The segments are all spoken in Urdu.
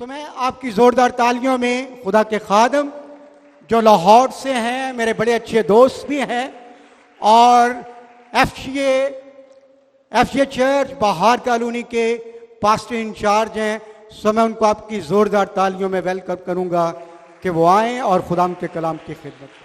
میں آپ کی زوردار تالیوں میں خدا کے خادم جو لاہور سے ہیں، میرے بڑے اچھے دوست بھی ہیں، اور ایف سی اے چرچ بہار کالونی کے پاسٹر انچارج ہیں، میں ان کو آپ کی زوردار تالیوں میں ویلکم کروں گا کہ وہ آئیں اور خدا کے کلام کی خدمت کریں۔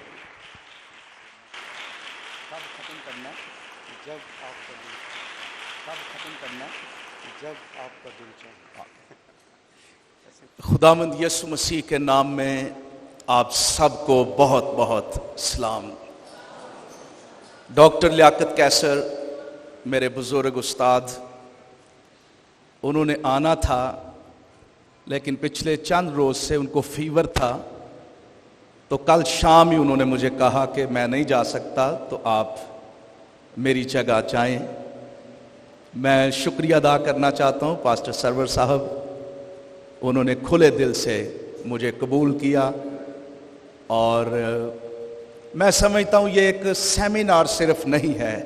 خداوند یسوع مسیح کے نام میں آپ سب کو بہت بہت سلام۔ ڈاکٹر لیاقت کیسر میرے بزرگ استاد، انہوں نے آنا تھا لیکن پچھلے چند روز سے ان کو فیور تھا، تو کل شام ہی انہوں نے مجھے کہا کہ میں نہیں جا سکتا، تو آپ میری جگہ جائیں۔ میں شکریہ ادا کرنا چاہتا ہوں پاسٹر سرور صاحب، انہوں نے کھلے دل سے مجھے قبول کیا، اور میں سمجھتا ہوں یہ ایک سیمینار صرف نہیں ہے،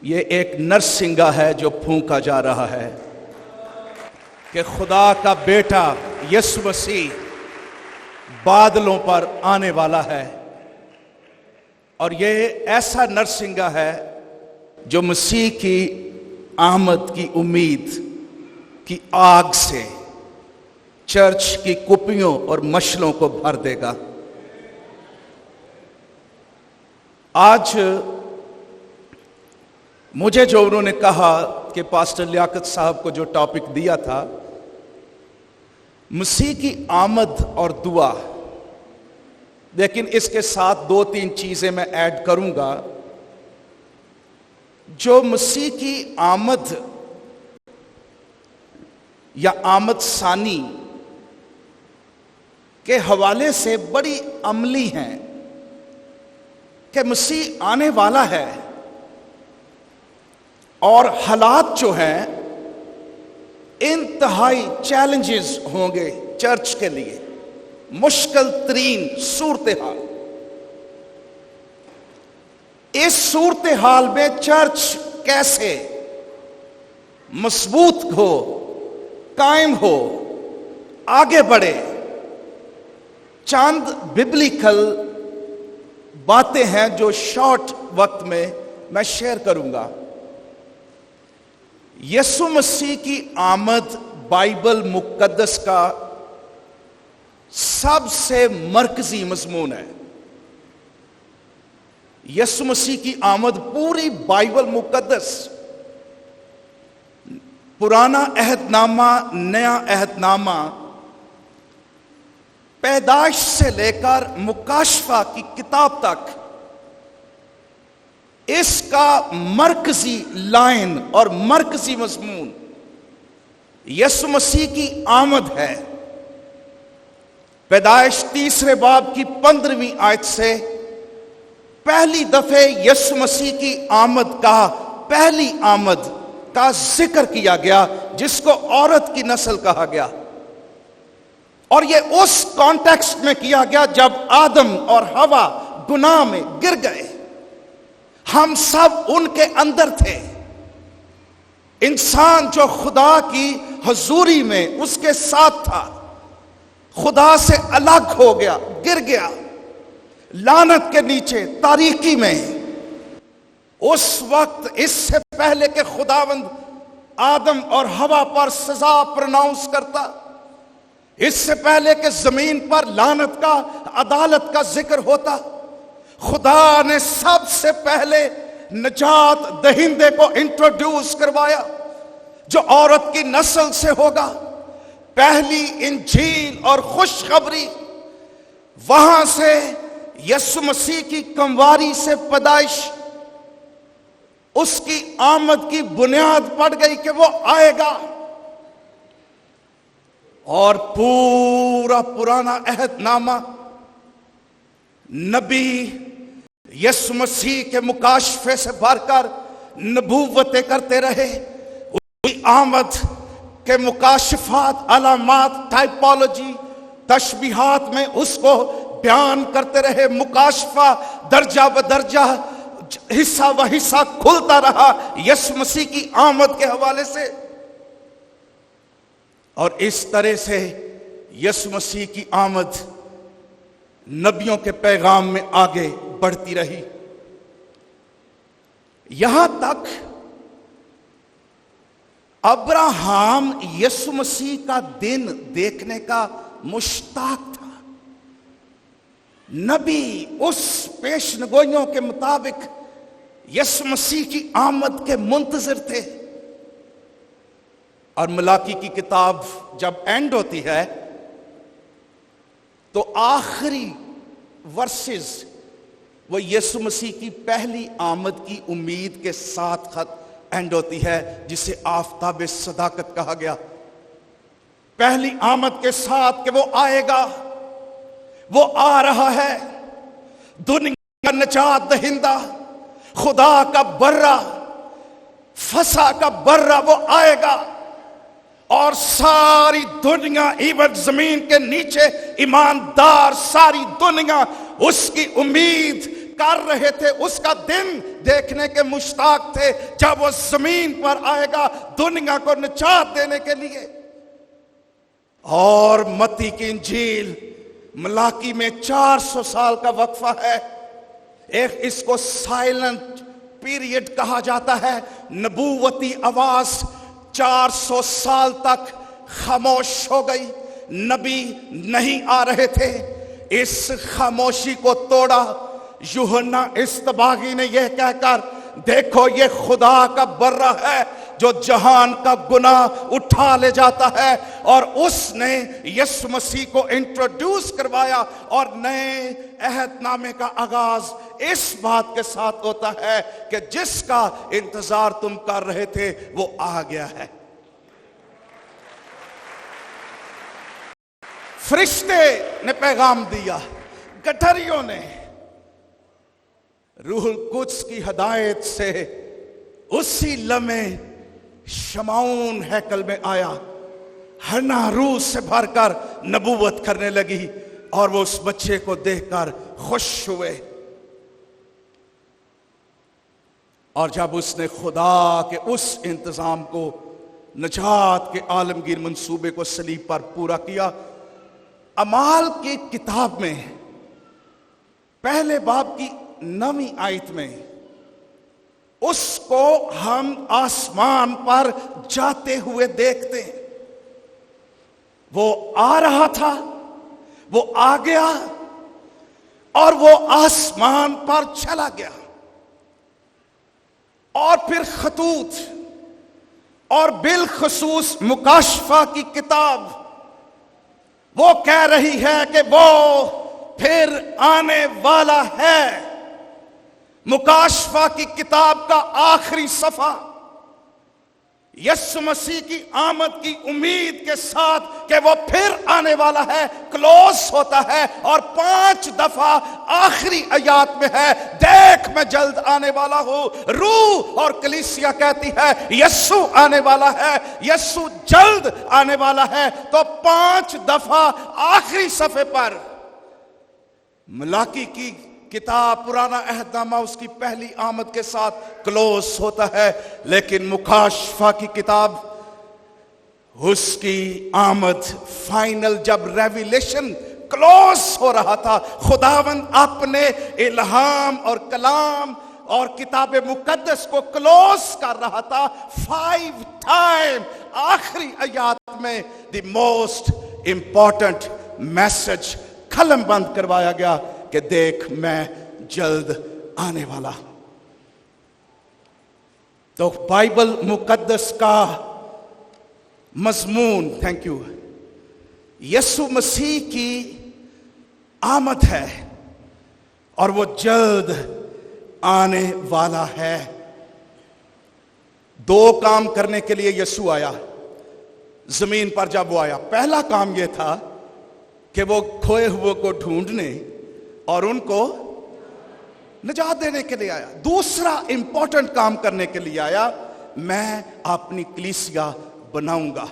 یہ ایک نرسنگا ہے جو پھونکا جا رہا ہے کہ خدا کا بیٹا یسوع مسیح بادلوں پر آنے والا ہے، اور یہ ایسا نرسنگا ہے جو مسیح کی آمد کی امید کی آگ سے چرچ کی کپیوں اور مشلوں کو بھر دے گا۔ آج مجھے جو انہوں نے کہا کہ پاسٹر لیاقت صاحب کو جو ٹاپک دیا تھا، مسیح کی آمد اور دعا، لیکن اس کے ساتھ دو تین چیزیں میں ایڈ کروں گا۔ جو مسیح کی آمد یا آمد ثانی کے حوالے سے بڑی عملی ہیں کہ مسیح آنے والا ہے، اور حالات جو ہیں انتہائی چیلنجز ہوں گے چرچ کے لیے، مشکل ترین صورتحال۔ اس صورتحال میں چرچ کیسے مضبوط ہو، قائم ہو، آگے بڑھے، چند ببلیکل باتیں ہیں جو شارٹ وقت میں شیئر کروں گا۔ یسوع مسیح کی آمد بائبل مقدس کا سب سے مرکزی مضمون ہے۔ یسوع مسیح کی آمد پوری بائبل مقدس، پرانا عہد نامہ، نیا عہد نامہ، پیدائش سے لے کر مکاشفہ کی کتاب تک، اس کا مرکزی لائن اور مرکزی مضمون یسوع مسیح کی آمد ہے۔ پیدائش 3 باب کی 15ویں آیت سے پہلی دفعہ یسوع مسیح کی آمد کا، پہلی آمد کا ذکر کیا گیا، جس کو عورت کی نسل کہا گیا، اور یہ اس کانٹیکسٹ میں کیا گیا جب آدم اور حوا گناہ میں گر گئے۔ ہم سب ان کے اندر تھے۔ انسان جو خدا کی حضوری میں اس کے ساتھ تھا، خدا سے الگ ہو گیا، گر گیا لعنت کے نیچے تاریکی میں۔ اس وقت، اس سے پہلے کہ خداوند آدم اور حوا پر سزا پرناؤنس کرتا، اس سے پہلے کہ زمین پر لعنت کا، عدالت کا ذکر ہوتا، خدا نے سب سے پہلے نجات دہندے کو انٹروڈیوس کروایا جو عورت کی نسل سے ہوگا۔ پہلی انجیل اور خوشخبری وہاں سے یسوع مسیح کی کمواری سے پیدائش، اس کی آمد کی بنیاد پڑ گئی کہ وہ آئے گا، اور پورا پرانا عہد نامہ نبی یسوع مسیح کے مکاشفے سے بھر کر نبوتیں کرتے رہے، اس کی آمد کے مکاشفات، علامات، ٹائپولوجی، تشبیہات میں اس کو بیان کرتے رہے۔ مکاشفہ درجہ بدرجہ، حصہ و حصہ کھلتا رہا یسوع مسیح کی آمد کے حوالے سے۔ اور اس طرح سے یسوع مسیح کی آمد نبیوں کے پیغام میں آگے بڑھتی رہی، یہاں تک ابراہیم یسوع مسیح کا دن دیکھنے کا مشتاق تھا۔ نبی اس پیشنگوئیوں کے مطابق یسوع مسیح کی آمد کے منتظر تھے، اور ملاکی کی کتاب جب اینڈ ہوتی ہے تو آخری ورسز وہ یسوع مسیح کی پہلی آمد کی امید کے ساتھ خط اینڈ ہوتی ہے، جسے آفتاب صداقت کہا گیا۔ پہلی آمد کے ساتھ کہ وہ آئے گا، وہ آ رہا ہے، دنیا کا نجات دہندہ، خدا کا برہ، فسح کا برہ، وہ آئے گا، اور ساری دنیا ایون زمین کے نیچے ایماندار ساری دنیا اس کی امید کر رہے تھے، اس کا دن دیکھنے کے مشتاق تھے جب وہ زمین پر آئے گا دنیا کو نجات دینے کے لیے۔ اور متی کی انجیل ملاکی میں 400 سال کا وقفہ ہے، ایک اس کو سائلنٹ پیریڈ کہا جاتا ہے۔ نبوتی آواز 400 سال تک خاموش ہو گئی، نبی نہیں آ رہے تھے۔ اس خاموشی کو توڑا یوحنا اصطباغی نے یہ کہہ کر، دیکھو یہ خدا کا برہ ہے جو جہان کا گناہ اٹھا لے جاتا ہے، اور اس نے یسوع مسیح کو انٹروڈیوس کروایا، اور نئے عہد نامے کا آغاز اس بات کے ساتھ ہوتا ہے کہ جس کا انتظار تم کر رہے تھے وہ آ گیا ہے۔ فرشتے نے پیغام دیا، گٹھریوں نے، روح القدس کی ہدایت سے اسی لمحے شمعون ہیکل میں آیا، ہنا روح سے بھر کر نبوت کرنے لگی، اور وہ اس بچے کو دیکھ کر خوش ہوئے۔ اور جب اس نے خدا کے اس انتظام کو، نجات کے عالمگیر منصوبے کو صلیب پر پورا کیا، اعمال کی کتاب میں پہلے باب کی 9ویں آیت میں اس کو ہم آسمان پر جاتے ہوئے دیکھتے ہیں۔ وہ آ رہا تھا، وہ آ گیا، اور وہ آسمان پر چلا گیا۔ اور پھر خطوط اور بالخصوص مکاشفہ کی کتاب وہ کہہ رہی ہے کہ وہ پھر آنے والا ہے۔ مکاشفہ کی کتاب کا آخری صفحہ یسوع مسیح کی آمد کی امید کے ساتھ کہ وہ پھر آنے والا ہے کلوز ہوتا ہے، اور 5 دفعہ آخری آیات میں ہے، دیکھ میں جلد آنے والا ہوں۔ روح اور کلیسیا کہتی ہے یسوع آنے والا ہے، یسوع جلد آنے والا ہے۔ تو 5 دفعہ آخری صفحے پر ملاکی کی کتاب پرانا عہد نامہ اس کی پہلی آمد کے ساتھ کلوز ہوتا ہے، لیکن مکاشفہ کی کتاب اس کی آمد فائنل جب ریویلیشن کلوز ہو رہا تھا، خداوند اپنے الہام اور کلام اور کتاب مقدس کو کلوز کر رہا تھا 5 ٹائم آخری آیات میں دی موسٹ امپورٹنٹ میسج قلم بند کروایا گیا کہ دیکھ میں جلد آنے والا۔ تو بائبل مقدس کا مضمون، تھینک یو، یسوع مسیح کی آمد ہے، اور وہ جلد آنے والا ہے۔ 2 کام کرنے کے لیے یسوع آیا زمین پر۔ جب وہ آیا، پہلا کام یہ تھا کہ وہ کھوئے ہوئے کو ڈھونڈنے اور ان کو نجات دینے کے لیے آیا۔ دوسرا امپورٹنٹ کام کرنے کے لیے آیا، میں اپنی کلیسیا بناؤں گا۔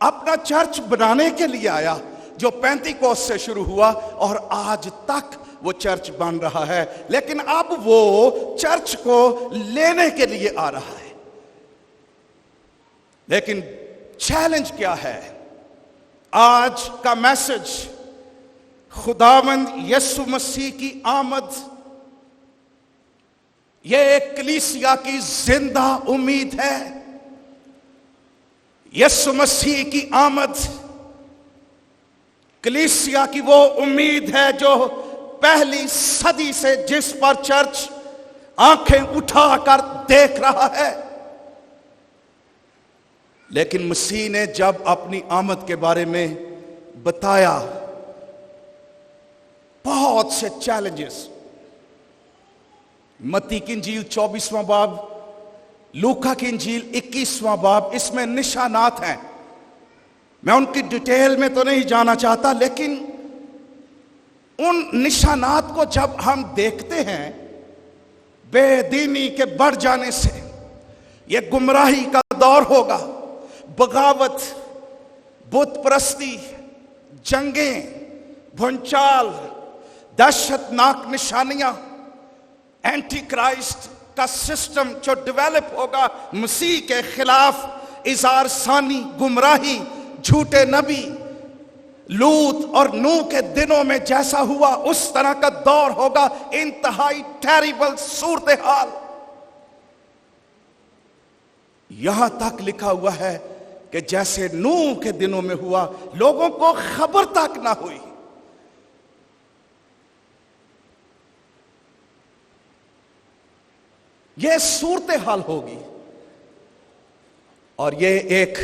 اپنا چرچ بنانے کے لیے آیا، جو پینتیکوست سے شروع ہوا اور آج تک وہ چرچ بن رہا ہے، لیکن اب وہ چرچ کو لینے کے لیے آ رہا ہے۔ لیکن چیلنج کیا ہے؟ آج کا میسج خداوند یسوع مسیح کی آمد، یہ ایک کلیسیا کی زندہ امید ہے۔ یسوع مسیح کی آمد کلیسیا کی وہ امید ہے جو پہلی صدی سے جس پر چرچ آنکھیں اٹھا کر دیکھ رہا ہے۔ لیکن مسیح نے جب اپنی آمد کے بارے میں بتایا، بہت سے چیلنجز، متی کی انجیل 24واں باب، لوکا کی انجیل 21واں باب، اس میں نشانات ہیں۔ میں ان کی ڈیٹیل میں تو نہیں جانا چاہتا، لیکن ان نشانات کو جب ہم دیکھتے ہیں، بے دینی کے بڑھ جانے سے یہ گمراہی کا دور ہوگا، بغاوت، بت پرستی، جنگیں، بھونچال، دہشت ناک نشانیاں، اینٹی کرائسٹ کا سسٹم جو ڈیولپ ہوگا مسیح کے خلاف، اظہار ثانی، گمراہی، جھوٹے نبی، لوط اور نوح کے دنوں میں جیسا ہوا اس طرح کا دور ہوگا، انتہائی ٹیریبل صورتحال۔ یہاں تک لکھا ہوا ہے کہ جیسے نوح کے دنوں میں ہوا، لوگوں کو خبر تک نہ ہوئی۔ یہ صورتحال ہوگی، اور یہ ایک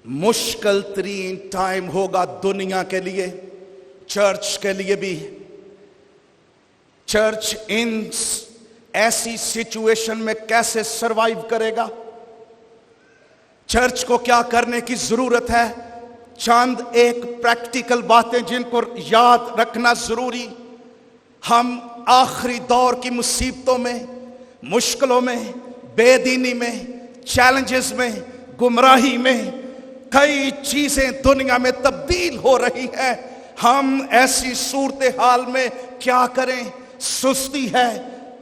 مشکل ترین ٹائم ہوگا دنیا کے لیے، چرچ کے لیے بھی۔ چرچ ان ایسی سچویشن میں کیسے سروائیو کرے گا؟ چرچ کو کیا کرنے کی ضرورت ہے؟ چند ایک پریکٹیکل باتیں جن کو یاد رکھنا ضروری۔ ہم آخری دور کی مصیبتوں میں، مشکلوں میں، بے دینی میں، چیلنجز میں، گمراہی میں، کئی چیزیں دنیا میں تبدیل ہو رہی ہیں۔ ہم ایسی صورتحال میں کیا کریں؟ سستی ہے،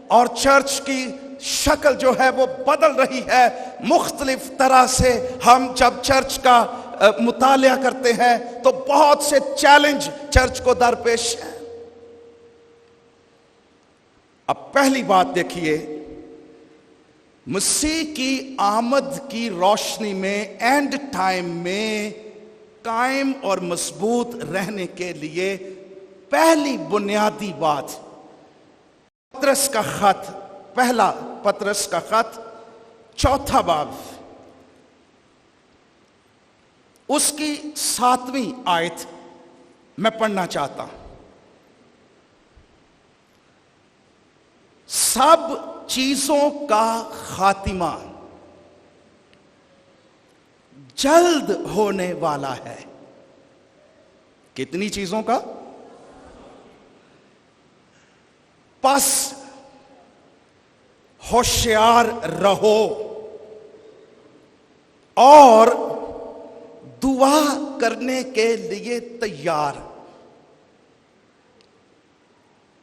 اور چرچ کی شکل جو ہے وہ بدل رہی ہے مختلف طرح سے۔ ہم جب چرچ کا مطالعہ کرتے ہیں تو بہت سے چیلنج چرچ کو درپیش ہیں۔ اب پہلی بات دیکھیے، مسیح کی آمد کی روشنی میں، اینڈ ٹائم میں قائم اور مضبوط رہنے کے لیے پہلی بنیادی بات، پطرس کا خط، پہلا پطرس کا خط 4 باب، اس کی 7ویں آیت میں پڑھنا چاہتا ہوں۔ سب چیزوں کا خاتمہ جلد ہونے والا ہے۔ کتنی چیزوں کا؟ پس ہوشیار رہو اور دعا کرنے کے لیے تیار۔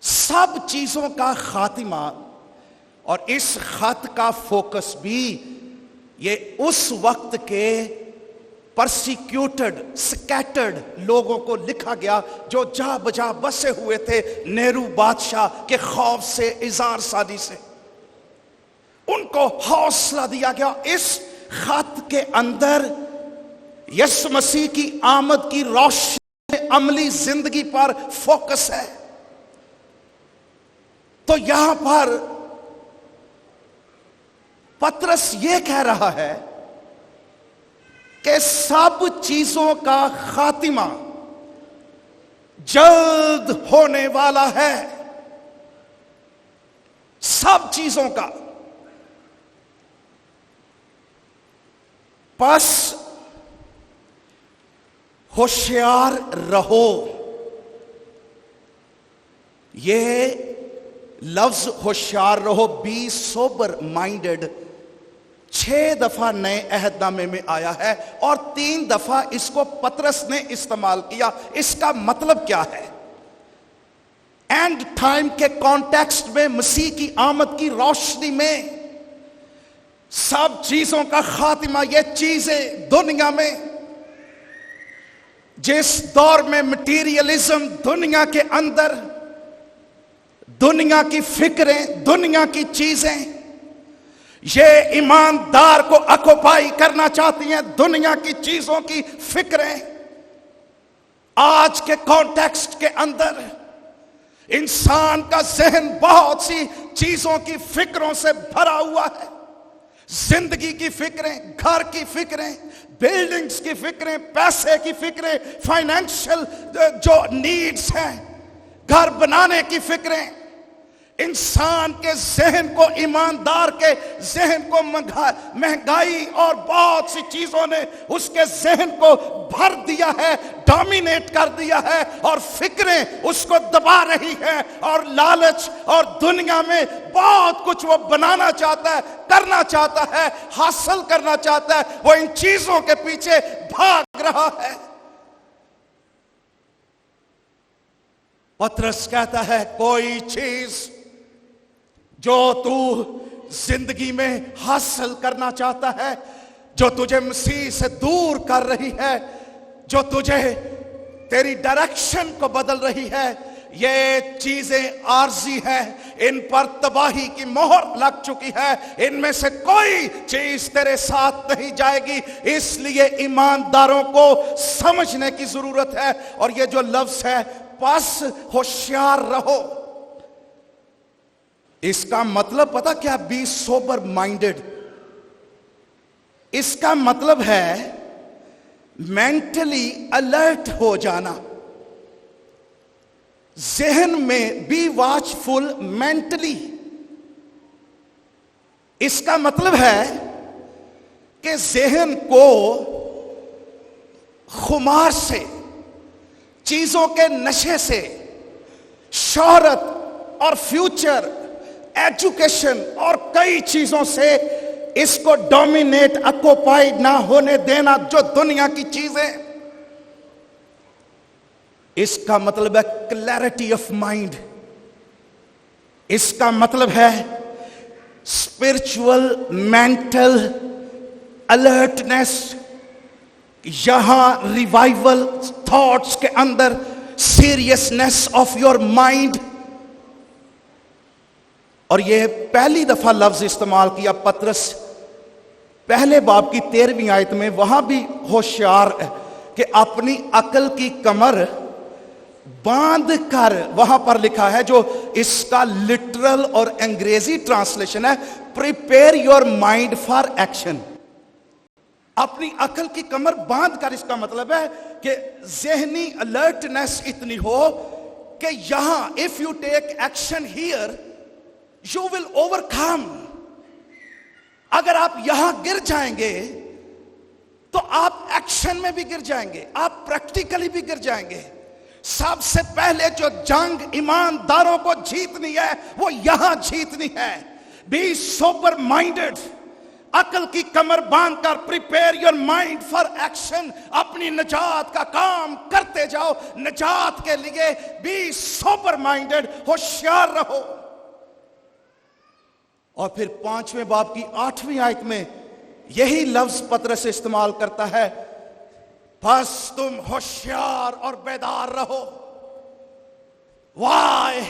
سب چیزوں کا خاتمہ، اور اس خط کا فوکس بھی یہ اس وقت کے پرسیکیوٹڈ، سکیٹرڈ لوگوں کو لکھا گیا جو جا بجا بسے ہوئے تھے نیرو بادشاہ کے خوف سے، اظہار ثانی سے۔ ان کو حوصلہ دیا گیا۔ اس خط کے اندر یسوع مسیح کی آمد کی روشنی عملی زندگی پر فوکس ہے۔ تو یہاں پر پطرس یہ کہہ رہا ہے کہ سب چیزوں کا خاتمہ جلد ہونے والا ہے۔ سب چیزوں کا۔ پس ہوشیار رہو۔ یہ لفظ ہوشیار رہو، بی سوبر مائنڈڈ، 6 دفعہ نئے عہد نامے میں آیا ہے، اور 3 دفعہ اس کو پطرس نے استعمال کیا۔ اس کا مطلب کیا ہے؟ اینڈ ٹائم کے کانٹیکسٹ میں، مسیح کی آمد کی روشنی میں سب چیزوں کا خاتمہ. یہ چیزیں دنیا میں جس دور میں مٹیریلزم دنیا کے اندر، دنیا کی فکریں، دنیا کی چیزیں یہ ایماندار کو اکوپائی کرنا چاہتی ہیں. دنیا کی چیزوں کی فکریں آج کے کانٹیکسٹ کے اندر انسان کا ذہن بہت سی چیزوں کی فکروں سے بھرا ہوا ہے. زندگی کی فکریں، گھر کی فکریں، بلڈنگز کی فکریں، پیسے کی فکریں، فائنینشل جو نیڈز ہیں، گھر بنانے کی فکریں. انسان کے ذہن کو، ایماندار کے ذہن کو مہنگائی اور بہت سی چیزوں نے اس کے ذہن کو بھر دیا ہے، ڈومینیٹ کر دیا ہے، اور فکریں اس کو دبا رہی ہیں. اور لالچ اور دنیا میں بہت کچھ وہ بنانا چاہتا ہے، کرنا چاہتا ہے، حاصل کرنا چاہتا ہے. وہ ان چیزوں کے پیچھے بھاگ رہا ہے. پطرس کہتا ہے کوئی چیز جو تو زندگی میں حاصل کرنا چاہتا ہے، جو تجھے مسیح سے دور کر رہی ہے، جو تجھے تیری ڈائریکشن کو بدل رہی ہے، یہ چیزیں عارضی ہیں. ان پر تباہی کی مہر لگ چکی ہے. ان میں سے کوئی چیز تیرے ساتھ نہیں جائے گی. اس لیے ایمانداروں کو سمجھنے کی ضرورت ہے. اور یہ جو لفظ ہے پس ہوشیار رہو، اس کا مطلب پتہ کیا؟ Be super minded. اس کا مطلب ہے مینٹلی الرٹ ہو جانا، ذہن میں بی واچ فل مینٹلی. اس کا مطلب ہے کہ ذہن کو خمار سے، چیزوں کے نشے سے، شہرت اور فیوچر، ایجوکیشن اور کئی چیزوں سے اس کو ڈومینیٹ، اکوپائیڈ نہ ہونے دینا. جو دنیا کی چیزیں، اس کا مطلب ہے کلیئرٹی آف مائنڈ. اس کا مطلب ہے اسپرچول مینٹل الرٹنس. یہاں ریوائول تھاٹس کے اندر سیریسنس آف یور مائنڈ. اور یہ پہلی دفعہ لفظ استعمال کیا پطرس پہلے باب کی 13ویں آیت میں. وہاں بھی ہوشیار ہے کہ اپنی عقل کی کمر باندھ کر، وہاں پر لکھا ہے، جو اس کا لٹرل اور انگریزی ٹرانسلیشن ہے prepare your mind for action. اپنی عقل کی کمر باندھ کر، اس کا مطلب ہے کہ ذہنی الرٹنس اتنی ہو کہ یہاں if you take action here you will overcome. اگر آپ یہاں گر جائیں گے تو آپ ایکشن میں بھی گر جائیں گے، آپ پریکٹیکلی بھی گر جائیں گے. سب سے پہلے جو جنگ ایمانداروں کو جیتنی ہے وہ یہاں جیتنی ہے. بی سوبر مائنڈڈ، عقل کی کمر باندھ کر prepare your mind for action. اپنی نجات کا کام کرتے جاؤ. نجات کے لیے بی سوبر مائنڈڈ، ہوشیار رہو. اور پھر 5ویں باب کی 8ویں آیت میں یہی لفظ پطرس استعمال کرتا ہے، بس تم ہوشیار اور بیدار رہو. وائے؟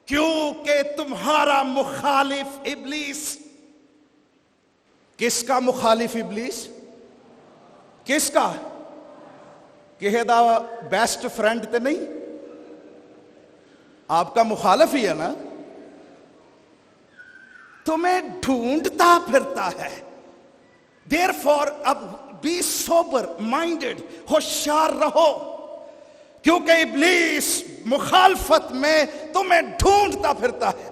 کیونکہ تمہارا مخالف ابلیس. کس کا مخالف ابلیس؟ کس کا؟ کہے دا بیسٹ فرینڈ تے نہیں، آپ کا مخالف ہی ہے نا. تمہیں ڈھونڈتا پھرتا ہے. Therefore اب بی سوبر مائنڈڈ، ہوشیار رہو، کیونکہ ابلیس مخالفت میں تمہیں ڈھونڈتا پھرتا ہے.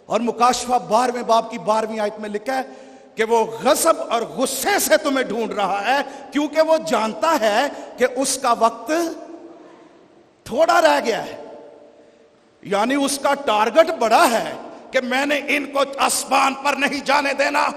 اور مکاشفہ 12ویں باب کی 12ویں آیت میں لکھا ہے کہ وہ غضب اور غصے سے تمہیں ڈھونڈ رہا ہے، کیونکہ وہ جانتا ہے کہ اس کا وقت تھوڑا رہ گیا ہے. یعنی اس کا ٹارگٹ بڑا ہے کہ میں نے ان کو آسمان پر نہیں جانے دینا،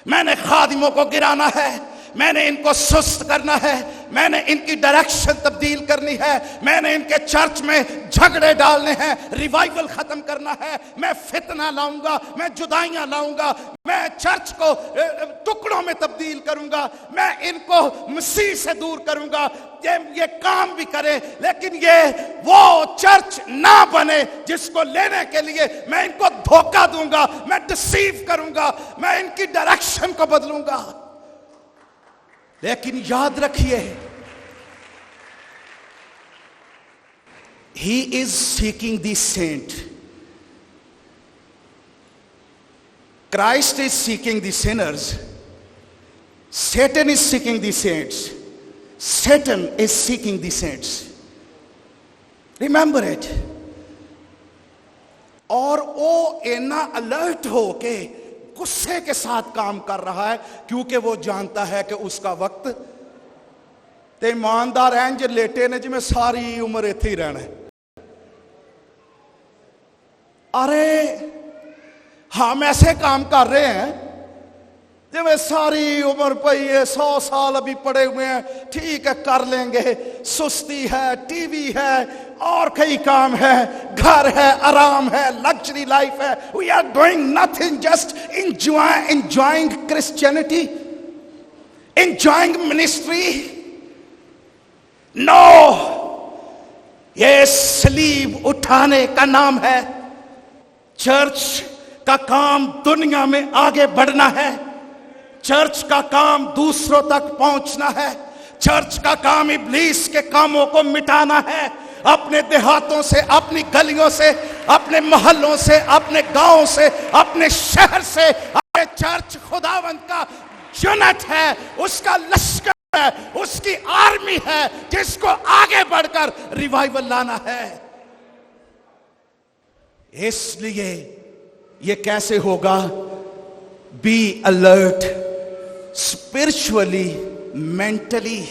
میں نے خادموں کو گرانا ہے، میں نے ان کو سست کرنا ہے, میں نے ان کی ڈائریکشن تبدیل کرنی ہے, میں نے ان کے چرچ میں جھگڑے ڈالنے ہیں, ریوائیول ختم کرنا ہے, میں فتنہ لاؤں گا, میں جدائیاں لاؤں گا, میں چرچ کو ٹکڑوں میں تبدیل کروں گا, میں ان کو مسیح سے دور کروں گا. یہ کام بھی کرے لیکن یہ وہ چرچ نہ بنے جس کو لینے کے لیے میں ان کو دھوکہ دوں گا, میں ڈسیو کروں گا, میں ان کی ڈائریکشن کو بدلوں گا. لیکن یاد رکھیے, He is seeking the saint. Christ is seeking the sinners. Satan is seeking the saints. Satan is seeking the saints. Remember it. اور وہ اینا الرٹ ہو کے غصے کے ساتھ کام کر رہا ہے کیونکہ وہ جانتا ہے کہ اس کا وقت تے ایماندار اینج لیٹے نے جی میں ساری عمر ایتھے ہی رہنا ہے. ارے ہم ایسے کام کر رہے ہیں جی میں ساری عمر پئی ہے, 100 سال ابھی پڑے ہوئے ہیں, ٹھیک ہے کر لیں گے, سستی ہے, ٹی وی ہے, اور کئی کام ہے, گھر ہے, آرام ہے, لگژری لائف ہے. We are doing nothing, just enjoying Christianity, enjoying ministry. No, یہ صلیب اٹھانے کا نام ہے. چرچ کا کام دنیا میں آگے بڑھنا ہے, چرچ کا کام دوسروں تک پہنچنا ہے, چرچ کا کام ابلیس کے کاموں کو مٹانا ہے. اپنے دیہاتوں سے, اپنی گلیوں سے, اپنے محلوں سے, اپنے گاؤں سے, اپنے شہر سے. اپنے چرچ خداوند کا یونٹ ہے, اس کا لشکر ہے, اس کی آرمی ہے جس کو آگے بڑھ کر ریوائیول لانا ہے. اس لیے یہ کیسے ہوگا؟ Be alert spiritually, mentally.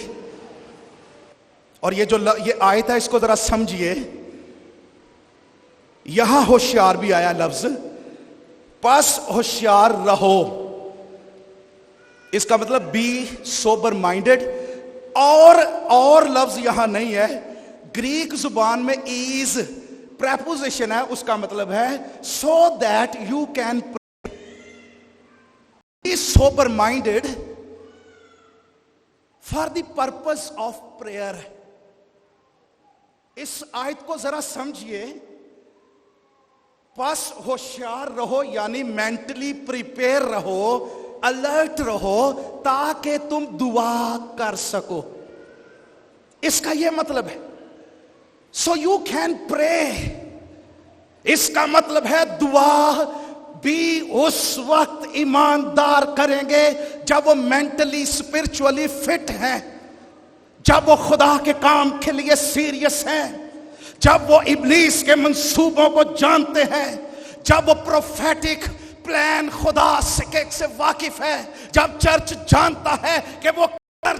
اور یہ جو یہ آیت ہے اس کو ذرا سمجھیے, یہاں ہوشیار بھی آیا لفظ, پس ہوشیار رہو. اس کا مطلب بی سوبر مائنڈڈ. اور لفظ یہاں نہیں ہے. گریک زبان میں ایز پریپوزیشن ہے, اس کا مطلب ہے so that you can be sober minded for the purpose of prayer. اس آیت کو ذرا سمجھیے. پس ہوشیار رہو یعنی مینٹلی پریپیئر رہو, الرٹ رہو تاکہ تم دعا کر سکو. اس کا یہ مطلب ہے. So you can pray. اس کا مطلب ہے دعا بھی اس وقت ایماندار کریں گے جب وہ مینٹلی اسپرچولی فٹ ہیں, جب وہ خدا کے کام کے لیے سیریس ہیں, جب وہ ابلیس کے منصوبوں کو جانتے ہیں, جب وہ پروفیٹک پلان خدا سے واقف ہے, جب چرچ جانتا ہے کہ وہ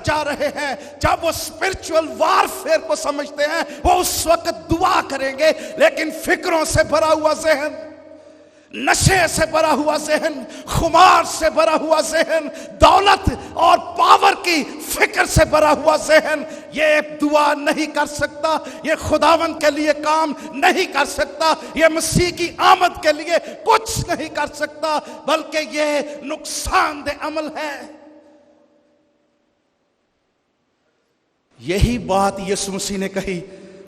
جا رہے ہیں, جب وہ اسپرچول وارفیئر کو سمجھتے ہیں, وہ اس وقت دعا کریں گے. لیکن فکروں سے بھرا ہوا ذہن, نشے سے بھرا ہوا ذہن, خمار سے بھرا ہوا ذہن, دولت اور پاور کی فکر سے بھرا ہوا ذہن, یہ دعا نہیں کر سکتا, یہ خداوند کے لیے کام نہیں کر سکتا, یہ مسیح کی آمد کے لیے کچھ نہیں کر سکتا, بلکہ یہ نقصان دہ عمل ہے. یہی بات یسوع مسیح نے کہی.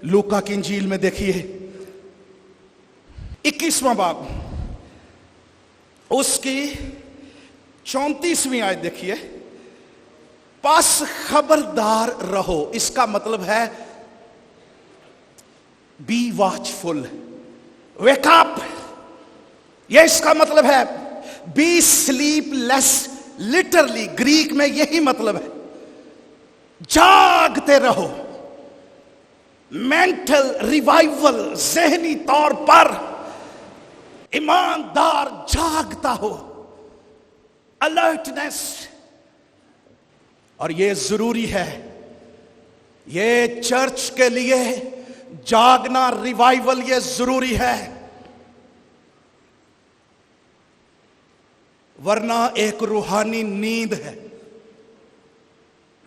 لوکا کی انجیل میں دیکھیے 21واں باب, اس کی 34ویں آیت دیکھیے. پس خبردار رہو, اس کا مطلب ہے بی واچفل, ویک اپ. یہ اس کا مطلب ہے be sleepless. Literally Greek میں یہی مطلب ہے, جاگتے رہو. مینٹل ریوائیول, ذہنی طور پر ایماندار جاگتا ہو, الرٹنس. اور یہ ضروری ہے, یہ چرچ کے لیے جاگنا, ریوائیول یہ ضروری ہے, ورنہ ایک روحانی نیند ہے.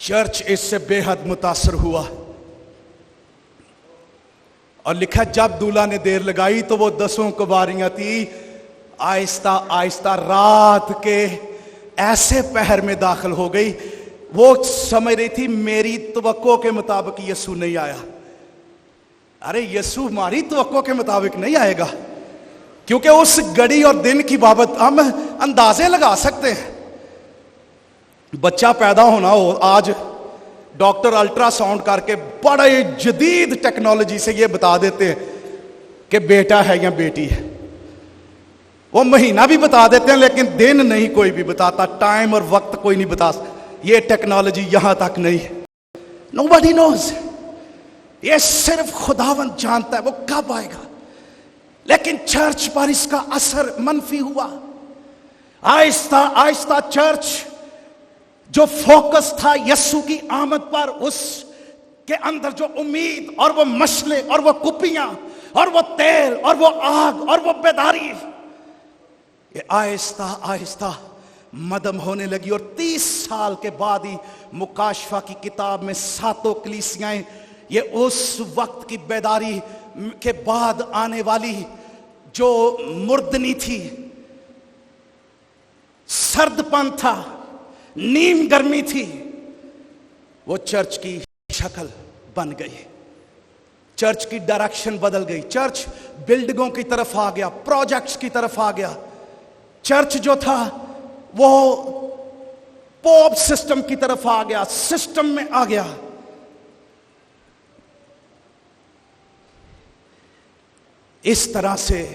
چرچ اس سے بے حد متاثر ہوا اور لکھا جب دولہا نے دیر لگائی تو وہ 10 کواریاں تھی آہستہ آہستہ رات کے ایسے پہر میں داخل ہو گئی. وہ سمجھ رہی تھی میری توقع کے مطابق یسوع نہیں آیا. ارے یسوع ہماری توقع کے مطابق نہیں آئے گا, کیونکہ اس گھڑی اور دن کی بابت ہم اندازے لگا سکتے ہیں. بچہ پیدا ہونا ہو, آج ڈاکٹر الٹرا ساؤنڈ کر کے بڑے جدید ٹیکنالوجی سے یہ بتا دیتے ہیں کہ بیٹا ہے یا بیٹی ہے. وہ مہینہ بھی بتا دیتے ہیں لیکن دن نہیں کوئی بھی بتاتا, ٹائم اور وقت کوئی نہیں بتا. یہ ٹیکنالوجی یہاں تک نہیں ہے. Nobody knows. یہ صرف خداوند جانتا ہے وہ کب آئے گا. لیکن چرچ پر اس کا اثر منفی ہوا. آہستہ آہستہ چرچ جو فوکس تھا یسوع کی آمد پر, اس کے اندر جو امید اور وہ مشعلیں اور وہ کپیاں اور وہ تیل اور وہ آگ اور وہ بیداری, یہ آہستہ آہستہ مدم ہونے لگی. اور 30 سال کے بعد ہی مکاشفہ کی کتاب میں 7 کلیسیاں, یہ اس وقت کی بیداری کے بعد آنے والی جو مردنی تھی, سرد پن تھا, نیم گرمی تھی, وہ چرچ کی شکل بن گئی. چرچ کی ڈائریکشن بدل گئی. چرچ بلڈنگوں کی طرف آ گیا, پروجیکٹس کی طرف آ گیا. چرچ جو تھا وہ پوپ سسٹم کی طرف آ گیا, سسٹم میں آ گیا. اس طرح سے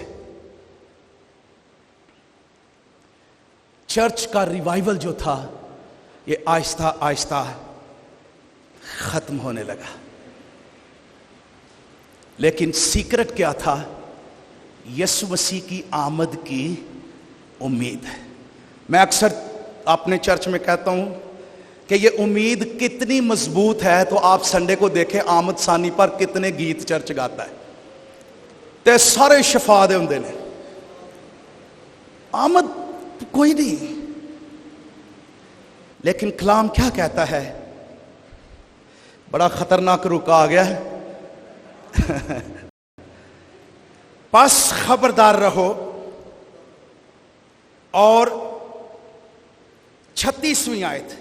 چرچ کا ریوائول جو تھا یہ آہستہ آہستہ ختم ہونے لگا. لیکن سیکرٹ کیا تھا؟ یسوع مسیح کی آمد کی امید ہے. میں اکثر اپنے چرچ میں کہتا ہوں کہ یہ امید کتنی مضبوط ہے تو آپ سنڈے کو دیکھیں آمد ثانی پر کتنے گیت چرچ گاتا ہے تے سارے شفا دے ہوندے نے. آمد کوئی نہیں, لیکن کلام کیا کہتا ہے؟ بڑا خطرناک رکا آ گیا ہے. پس خبردار رہو اور 36ویں آیت,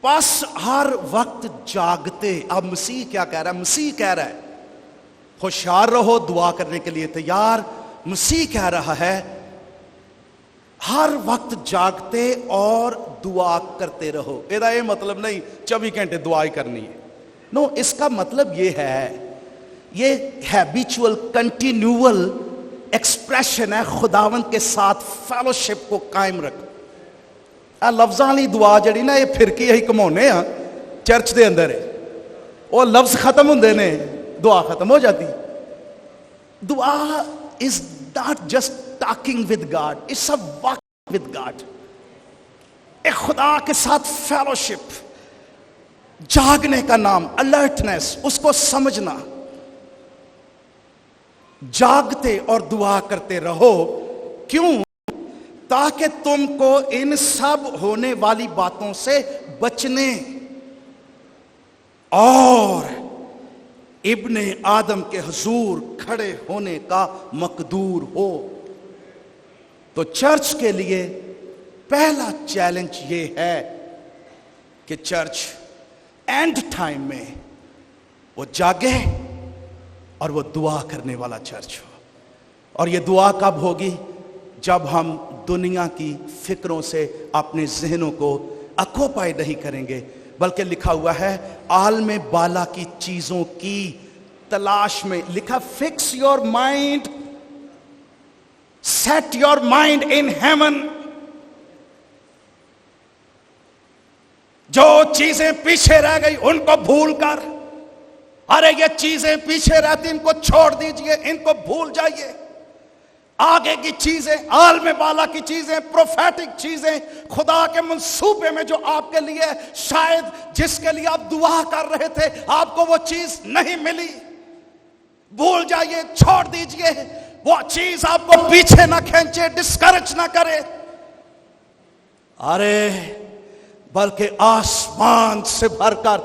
پس ہر وقت جاگتے. اب مسیح کیا کہہ رہا ہے؟ مسیح کہہ رہا ہے ہوشیار رہو, دعا کرنے کے لیے تیار. مسیح کہہ رہا ہے ہر وقت جاگتے اور دعا کرتے رہو. یہ مطلب نہیں 24 گھنٹے دعا ہی کرنی ہے. نو, اس کا مطلب یہ ہے, یہ ہیبیچول کنٹینیول ایکسپریشن ہے خداوند کے ساتھ فیلوشپ کو قائم رکھو. لفظاں والی دعا جڑی نا یہ پھرکی ہی کماؤنے ہاں چرچ دے اندر ہے, وہ لفظ ختم ہوندے نے دعا ختم ہو جاتی. دعا is not just talking with God, it's a walk with God. ایک خدا کے ساتھ فیلوشپ, جاگنے کا نام, الرٹنس, اس کو سمجھنا. جاگتے اور دعا کرتے رہو. کیوں؟ تاکہ تم کو ان سب ہونے والی باتوں سے بچنے اور ابن آدم کے حضور کھڑے ہونے کا مقدور ہو. تو چرچ کے لیے پہلا چیلنج یہ ہے کہ چرچ اینڈ ٹائم میں وہ جاگے اور وہ دعا کرنے والا چرچ ہو. اور یہ دعا کب ہوگی؟ جب ہم دنیا کی فکروں سے اپنے ذہنوں کو اکوپائی نہیں کریں گے, بلکہ لکھا ہوا ہے عالم بالا کی چیزوں کی تلاش میں. لکھا fix your mind, set your mind in heaven. جو چیزیں پیچھے رہ گئی ان کو بھول کر, ارے یہ چیزیں پیچھے رہتی ان کو چھوڑ دیجئے, ان کو بھول جائیے. آگے کی چیزیں, عالم بالا کی چیزیں, پروفیٹک چیزیں, خدا کے منصوبے میں جو آپ کے لیے شاید جس کے لیے آپ دعا کر رہے تھے آپ کو وہ چیز نہیں ملی, بھول جائیے, چھوڑ دیجئے. وہ چیز آپ کو پیچھے نہ کھینچے, ڈسکریج نہ کرے. ارے بلکہ آسمان سے بھر کر.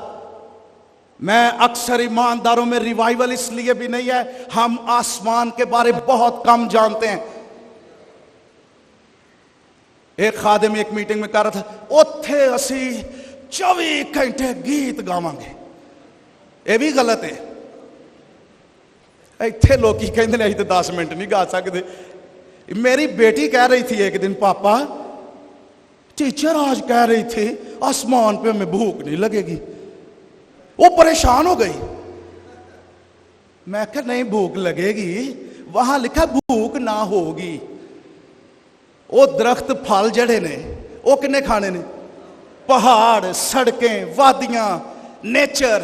میں اکثر ایمانداروں میں ریوائول اس لیے بھی نہیں ہے, ہم آسمان کے بارے بہت کم جانتے ہیں. ایک خادم ایک میٹنگ میں کہہ رہا تھا اوتھے اسی 24 گھنٹے گیت گاواں گے. یہ بھی غلط ہے. ایتھے لوکی کہندے نے تے 10 منٹ نہیں گا سکتے. میری بیٹی کہہ رہی تھی ایک دن, پاپا ٹیچر آج کہہ رہی تھی آسمان پہ ہمیں بھوک نہیں لگے گی. وہ پریشان ہو گئی. میں کہا نہیں بھوک لگے گی, وہاں لکھا بھوک نہ ہوگی. وہ درخت پھل جڑے نے وہ کنے کھانے نے؟ پہاڑ, سڑکیں, وادیاں, نیچر.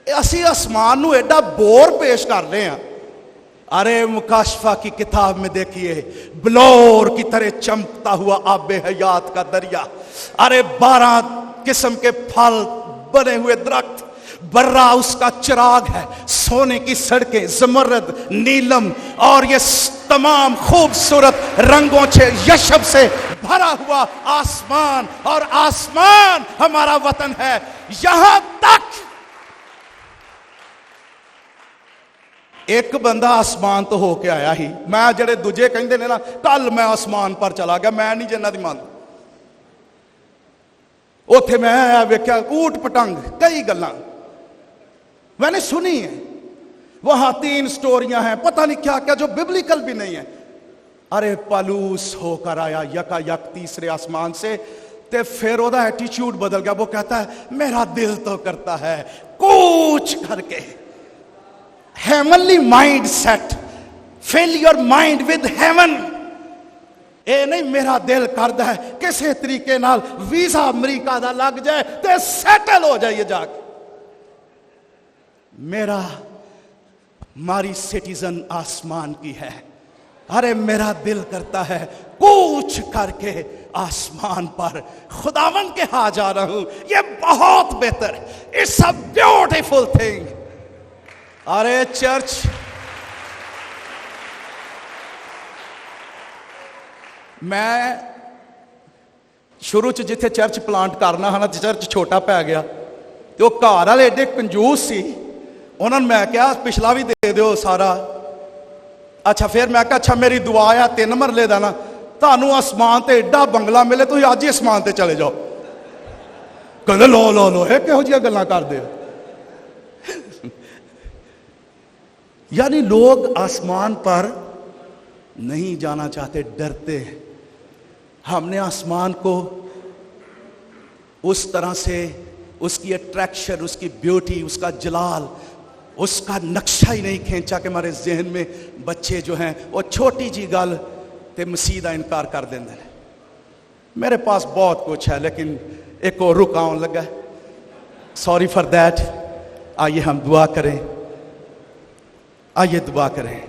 اسی آسمان نو ایڈا بور پیش کر رہے ہیں. ارے مکاشفہ کی کتاب میں دیکھیے, بلور کی طرح چمکتا ہوا آب حیات کا دریا. ارے 12 قسم کے پھل بنے ہوئے درخت, برا اس کا چراغ ہے, سونے کی سڑکیں, زمرد, نیلم, اور یہ تمام خوبصورت رنگوں سے یشب سے بھرا ہوا آسمان. اور آسمان ہمارا وطن ہے. یہاں تک ایک بندہ آسمان تو ہو کے آیا ہی. میں جڑے دوجے کہندے نے نا کل میں آسمان پر چلا گیا, میں نہیں جنہ دی مانتا. اوتھے میں ویکھیا اوٹ پٹنگ کئی گلاں میں نے سنی ہیں. وہاں 3 سٹوریاں ہیں, پتہ نہیں کیا کیا جو ببلیکل بھی نہیں ہے. ارے پالوس ہو کر آیا یکا یک تیسرے آسمان سے, تے پھر وہ ایٹیچیوڈ بدل گیا. وہ کہتا ہے میرا دل تو کرتا ہے کوچ کر کے heavenly mind set, fill your mind with heaven. اے نہیں میرا دل کردا ہے کسے طریقے نال ویزا امریکہ دا لگ جائے تے سیٹل ہو جائیے جا کے. ہماری سٹیزن آسمان کی ہے. ارے میرا دل کرتا ہے کوچ کر کے آسمان پر خداوند کے ہاں جا رہا ہوں. یہ بہت بہتر ہے. It's a beautiful thing. ارے چرچ, میں شروع چ جتھے چرچ پلانٹ کرنا ہے نا, چرچ چھوٹا پی گیا. تو گھر والے ایڈے کنجوس سی, انہوں نے میں کہا پچھلا بھی دے دیو سارا. اچھا پھر میں کہا اچھا میری دعا ہے 3 مرلے دا نا, تانوں آسمان تے ایڈا بنگلہ ملے تو اج ہی آسمان تے چلے جاؤ. کہندے لو لو لو یہ کہو جیاں گلاں کردے ہو. یعنی لوگ آسمان پر نہیں جانا چاہتے, ڈرتے. ہم نے آسمان کو اس طرح سے اس کی اٹریکشن, اس کی بیوٹی, اس کا جلال, اس کا نقشہ ہی نہیں کھینچا کہ ہمارے ذہن میں بچے جو ہیں وہ چھوٹی جی گل تے مسیح دا انکار کر دیں. میرے پاس بہت کچھ ہے لیکن ایک اور رک آن لگا, سوری فار دیٹ. آئیے ہم دعا کریں, آئیے دعا کریں.